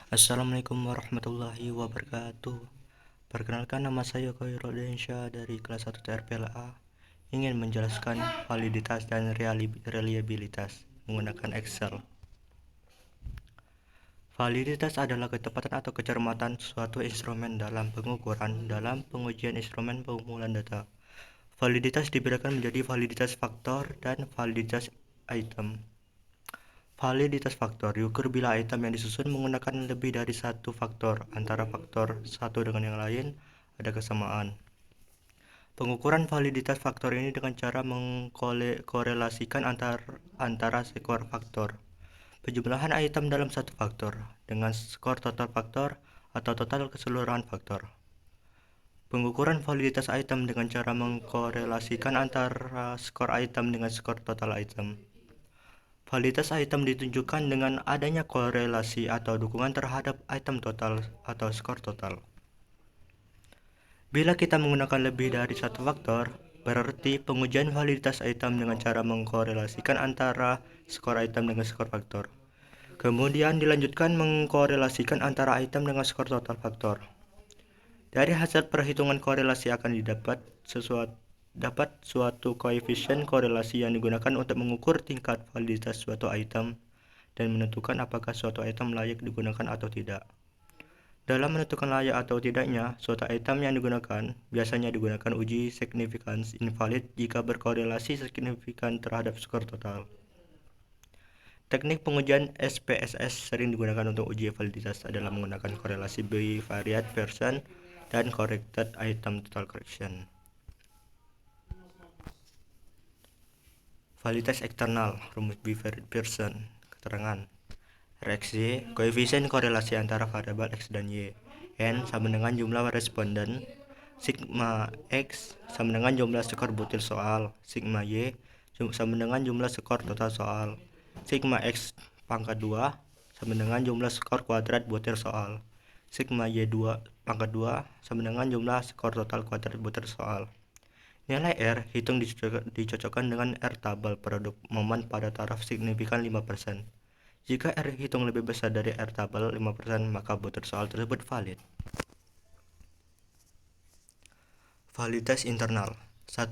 Assalamualaikum warahmatullahi wabarakatuh. Perkenalkan, nama saya Khairul Densyah dari kelas 1 TRPLA. Ingin menjelaskan validitas dan reliabilitas menggunakan Excel. Validitas adalah ketepatan atau kecermatan suatu instrumen dalam pengukuran dalam pengujian instrumen pengumpulan data. Validitas dibedakan menjadi validitas faktor dan validitas item. Validitas faktor diukur bila item yang disusun menggunakan lebih dari satu faktor. Antara faktor satu dengan yang lain ada kesamaan. Pengukuran validitas faktor ini dengan cara mengkorelasikan antara skor faktor, penjumlahan item dalam satu faktor, dengan skor total faktor atau total keseluruhan faktor. Pengukuran validitas item dengan cara mengkorelasikan antara skor item dengan skor total item. Validitas item ditunjukkan dengan adanya korelasi atau dukungan terhadap item total atau skor total. Bila kita menggunakan lebih dari satu faktor, berarti pengujian validitas item dengan cara mengkorelasikan antara skor item dengan skor faktor. Kemudian dilanjutkan mengkorelasikan antara item dengan skor total faktor. Dari hasil perhitungan korelasi akan dapat suatu koefisien korelasi yang digunakan untuk mengukur tingkat validitas suatu item dan menentukan apakah suatu item layak digunakan atau tidak. Dalam menentukan layak atau tidaknya suatu item yang digunakan, biasanya digunakan uji significance invalid jika berkorelasi signifikan terhadap skor total. Teknik pengujian SPSS sering digunakan untuk uji validitas adalah menggunakan korelasi bivariate version dan corrected item total correction. Validitas eksternal, rumus bivariate version, keterangan RxY, koefisien korelasi antara variabel X dan Y. N sama dengan jumlah responden. Sigma X sama dengan jumlah skor butir soal. Sigma Y sama dengan jumlah skor total soal. Sigma X pangkat 2 sama dengan jumlah skor kuadrat butir soal. Sigma Y2 pangkat 2 sama dengan jumlah skor total kuadrat butir soal. Nilai R hitung dicocokkan dengan R tabel produk momen pada taraf signifikan 5%. Jika R hitung lebih besar dari R tabel 5%, maka butir soal tersebut valid. Validitas internal. 1.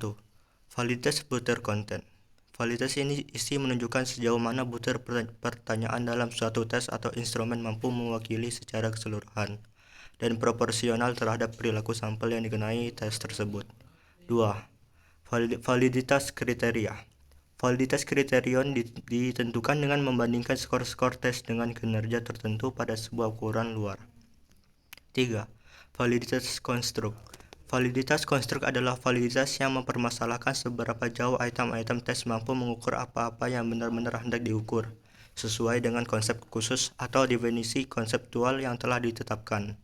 Validitas butir konten. Validitas ini isi menunjukkan sejauh mana butir pertanyaan dalam suatu tes atau instrumen mampu mewakili secara keseluruhan dan proporsional terhadap perilaku sampel yang dikenai tes tersebut. 2. Validitas kriteria. Validitas kriterion ditentukan dengan membandingkan skor-skor tes dengan kinerja tertentu pada sebuah ukuran luar. 3. Validitas konstruk. Validitas konstruk adalah validitas yang mempermasalahkan seberapa jauh item-item tes mampu mengukur apa-apa yang benar-benar hendak diukur, sesuai dengan konsep khusus atau definisi konseptual yang telah ditetapkan.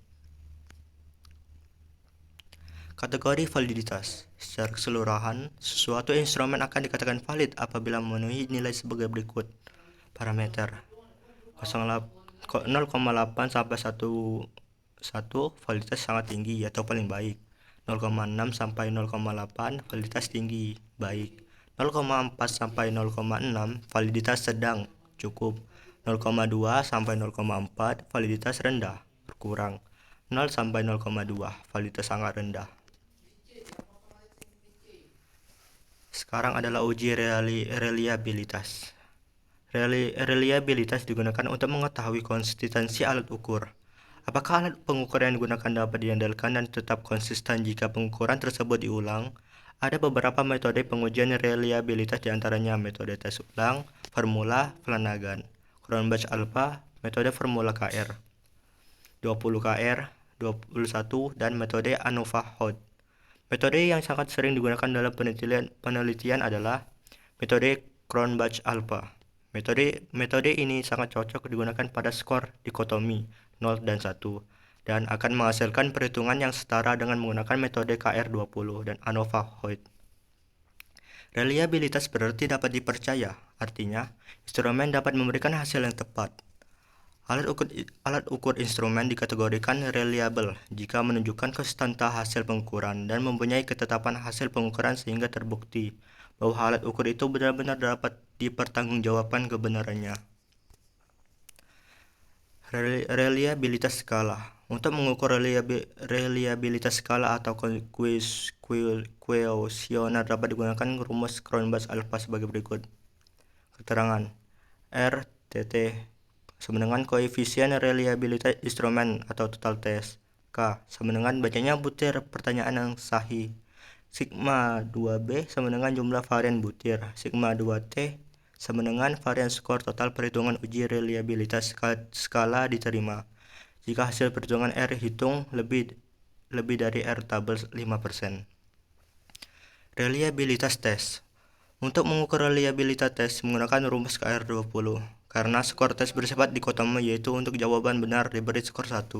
Kategori validitas. Secara keseluruhan, suatu instrumen akan dikatakan valid apabila memenuhi nilai sebagai berikut. Parameter 0,8 sampai 1 validitas sangat tinggi atau paling baik. 0,6 sampai 0,8 validitas tinggi, baik. 0,4 sampai 0,6 validitas sedang, cukup. 0,2 sampai 0,4 validitas rendah, kurang. 0 sampai 0,2 validitas sangat rendah. Sekarang adalah uji reliabilitas. Reliabilitas digunakan untuk mengetahui konsistensi alat ukur. Apakah alat pengukur yang digunakan dapat diandalkan dan tetap konsisten jika pengukuran tersebut diulang? Ada beberapa metode pengujian reliabilitas, diantaranya metode tes ulang, formula Flanagan, Cronbach Alpha, metode formula KR, 20 KR, 21, dan metode ANOVA Hot. Metode yang sangat sering digunakan dalam penelitian adalah metode Cronbach Alpha. Metode ini sangat cocok digunakan pada skor dikotomi 0 dan 1 dan akan menghasilkan perhitungan yang setara dengan menggunakan metode KR20 dan ANOVA Hoyt. Reliabilitas berarti dapat dipercaya, artinya instrumen dapat memberikan hasil yang tepat. Alat ukur instrumen dikategorikan reliable jika menunjukkan konstanta hasil pengukuran dan mempunyai ketetapan hasil pengukuran sehingga terbukti bahwa alat ukur itu benar-benar dapat dipertanggungjawabkan kebenarannya. Reliabilitas skala. Untuk mengukur reliabilitas skala atau kuesioner dapat digunakan rumus Cronbach-Alpha sebagai berikut. Keterangan RTT sama dengan koefisien reliabilitas instrumen atau total test. K sama dengan banyaknya butir pertanyaan yang sahih. Sigma 2B sama dengan jumlah varian butir. Sigma 2T sama dengan varian skor total perhitungan uji reliabilitas skala diterima jika hasil perhitungan R hitung lebih dari R tabel 5%. Reliabilitas tes. Untuk mengukur reliabilitas tes menggunakan rumus KR20 karena skor tes bersifat dikotomi, yaitu untuk jawaban benar diberi skor 1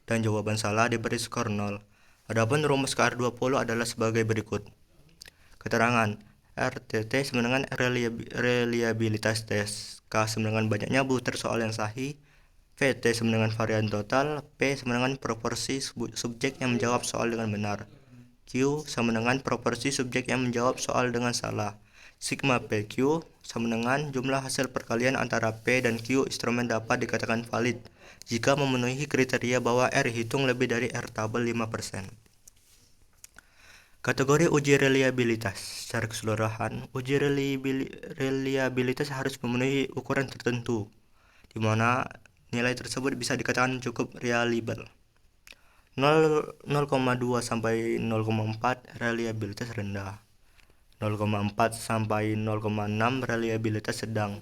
dan jawaban salah diberi skor 0. Adapun rumus KR20 adalah sebagai berikut. Keterangan RTT sama dengan reliabilitas tes. K sama dengan banyaknya butir soal yang sahih. VT sama dengan varian total. P sama dengan proporsi subjek yang menjawab soal dengan benar. Q sama dengan proporsi subjek yang menjawab soal dengan salah. Sigma PQ sama dengan jumlah hasil perkalian antara P dan Q instrumen dapat dikatakan valid jika memenuhi kriteria bahwa R hitung lebih dari R tabel 5%. Kategori uji reliabilitas. Secara keseluruhan, uji reliabilitas harus memenuhi ukuran tertentu, di mana nilai tersebut bisa dikatakan cukup reliable. 0,2 sampai 0,4 reliabilitas rendah. 0,4 sampai 0,6 reliabilitas sedang.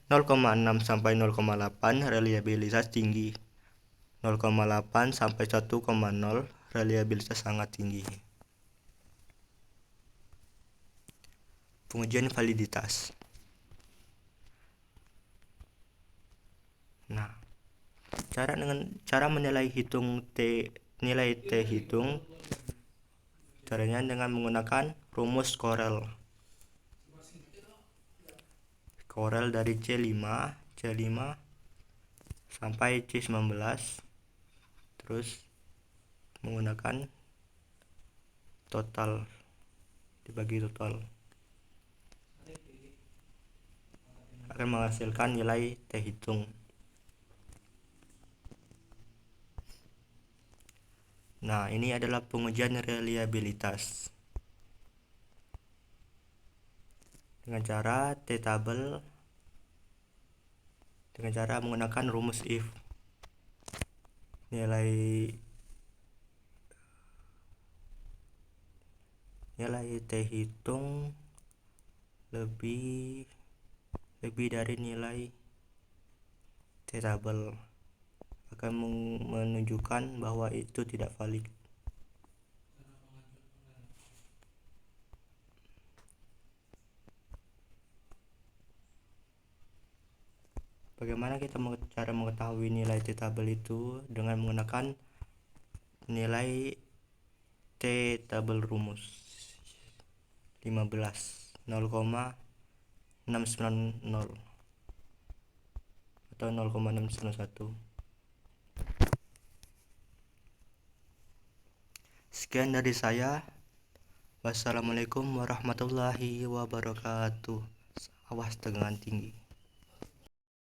0,6 sampai 0,8 reliabilitas tinggi. 0,8 sampai 1,0 reliabilitas sangat tinggi. Pengujian validitas. Nah, cara menilai nilai T hitung caranya dengan menggunakan rumus Corel dari C5 sampai C19, terus menggunakan total dibagi total akan menghasilkan nilai T hitung. Nah, ini adalah pengujian reliabilitas dengan cara T tabel dengan cara menggunakan rumus if. Nilai T hitung lebih dari nilai T tabel akan menunjukkan bahwa itu tidak valid. Bagaimana kita cara mengetahui nilai T tabel itu? Dengan menggunakan nilai T tabel rumus 15 0,690 atau 0,691. Sekian dari saya. Wassalamualaikum warahmatullahi wabarakatuh. Awas tegangan tinggi.